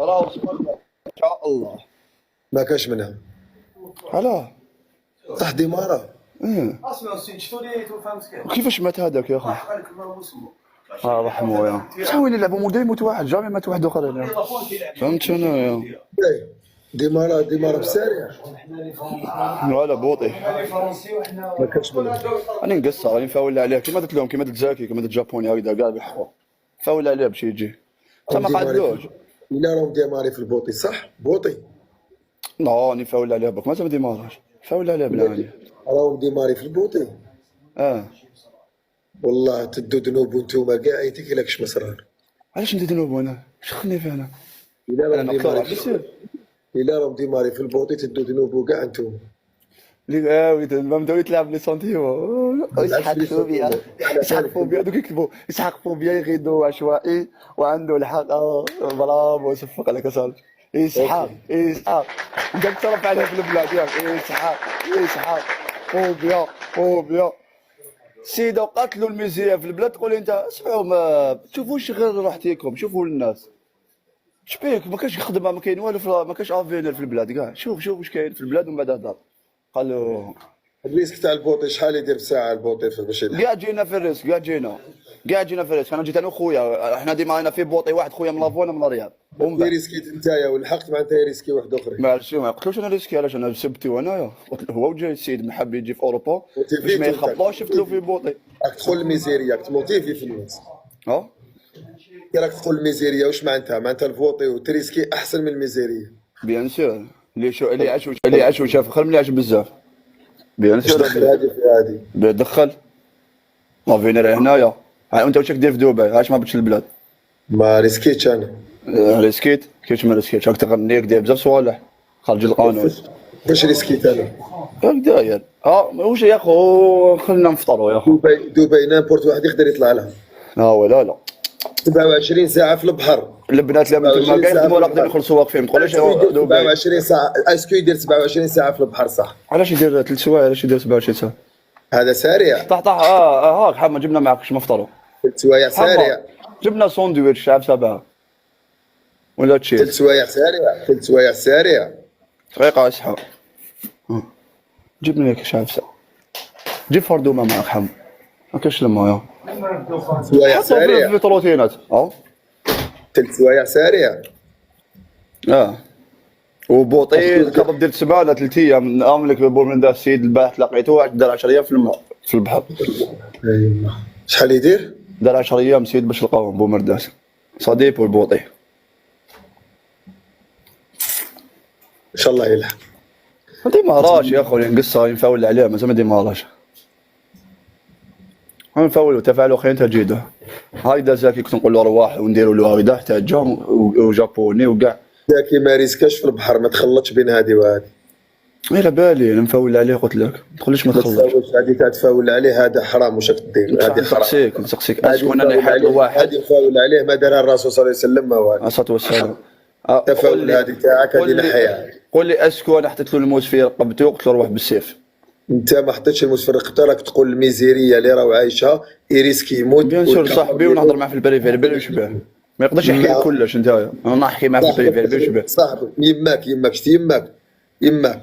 راه ان شاء الله. ما كاش منها. علاه؟ صح ديمارا. اسمع السيد شفتوا لي توفى مسكين. كيفاش مات هذاك يا اخي؟ قال لك الله يسمو. رحمه يا شنو اللي لعبوا موديل يموت واحد جامي مات واحد اخر هنا. فهمت انايا. ديمارا بسارع. ولا بوطي. ما كاش منها. راني نقصر راني نفاول عليه كيما درت لهم كيما درت زاكي كيما درت جابوني هكذا كاع بالحق. فاول عليه باش يجي. حتى ما قعدلوش. الا راهم ديماري في البوطي صح؟ بوطي. لا راني فاول عليه بك مازال ما ديماراش. فاول عليه بالعاني. راهم ديماري في البوطي. والله تدو ذنوب وانتوما كاع يتكلكش مسرار. علاش ندير ذنوب انا؟ شخني فينا. الا انا راهم ديماري في البوطي تدو ذنوب كاع انتوما. اللي مبداو يتلعب لي سنتيمو يسحقوا بيا يسحقوا بيا دوك يكتبوا يسحقوا بيا يغيدوا عشوائي وعنده الحق. برافو صفق عليك اصاحبي. اسحاق انت تصرف عليه في البلاد ياك. اسحاق فوبيا سيدو قتلوا الميزيا في البلاد. تقول انت اسمعوا ما تشوفوش غير راحتيكم شوفوا الناس شبيك ما كاينش خدمه ما كاين والو ما كاينش افينير في البلاد كاع. شوف واش كاين في البلاد ومن بعد هضر. قالوا ادريس حتى البوطي شحال يدير بساعه البوطي باش كاع جينا في الريسك في الريسك. انا جيت انا وخويا احنا ديما انا في بوطي واحد خويا من لافون من الرياض ومن بعد ريسكيت نتايا ولحقت مع نتايا ريسكي واحد اخر. ما قلتلوش انا ريسكي علاش انا سبتي وانايا قلت له هو وجاي السيد محب يجي في اوروبا باش ما يخباش شفت له في بوطي. راك تدخل الميزيريا تموتيفي في الناس. كي راك تدخل الميزيريا واش معناتها البوطي وتريسكي احسن من الميزيريا. بيان سور اللي عاش وشاف خير من اللي عاش بزاف. بيان سور دخل هذه في هذه دخل ما فينا هنايا. انت واش دير في دبي علاش ما بتش البلاد؟ ما ريسكيتش انا. ريسكيت كيفاش ما ريسكيتش راك تغنيك داير بزاف صوالح خارج القانون. واش ريسكيت انا؟ راك داير واش يا خو خلينا نفطروا يا خو. دبي نامبورت واحد يقدر يطلع لها. لا 27 ساعه في البحر. البنات اللي تما كاع يخدموا ولا يقدروا يخلصوا واقفين. تقول ليش 27 ساعه اسكو يدير 27 ساعه في البحر صح؟ علاش يدير 3 سوايع علاش يدير 27 ساعه؟ هذا سارع. طح هاك حما جبنا معك واش نفطروا 3 سوايع سارع. جبنا ساندويتش شعب سبعه ولا تشي 3 سوايع سارع 3 سوايع سارع. دقيقه اصحى جبنا لك شعب سبعه. جيب فردومه معك حما ما كاينش لما يا سوايع سارع في بروتينات 3 سوايع سارع. وبوطي الكباب ديال 7 ولا 3 ايام ناملك بورمندا السيد البارح لقيته دار 10 ايام في الماء في البحر. شحال يدير؟ دار 10 ايام سيد باش لقاوهم بومرداس صديق والبوطي. ان شاء الله يلحق. ديما راش يا خويا نقصها نفاول عليه مازال ما ديما راش. نفاولوا تفاعلوا خير تجيده. هايدا زاكي كنت نقول له رواح ونديروا له هايدا حتى جا وجابوني وكاع. زاكي ما ريسكاش في البحر ما تخلطش بين هذه وهذه. على بالي انا مفاول عليه قلت لك ما تقوليش ما تخلطش. هذه تاع تفاول عليه هذا حرام واش دير هذه حرام. نسقسيك اسكون انا حاد واحد هذه تفاول عليه ما دارها الرسول صلى الله عليه وسلم ما والو. الصلاه والسلام. تفاول هذه تاعك هذه نحيها. قول لي اسكو انا حطيت له الموس في رقبته وقلت له روح بالسيف. انت ما حطيتش الموس في رقبته راك تقول الميزيريه اللي راهو عايشه يريسكي يموت. بيان سور صاحبي ونهضر معاه في البريفيري بلا وشبه ما يقدرش يحكي لك كلش. نتايا انا نحكي معاه في البريفيري بلا وشبه. صاحبي يماك شتي يماك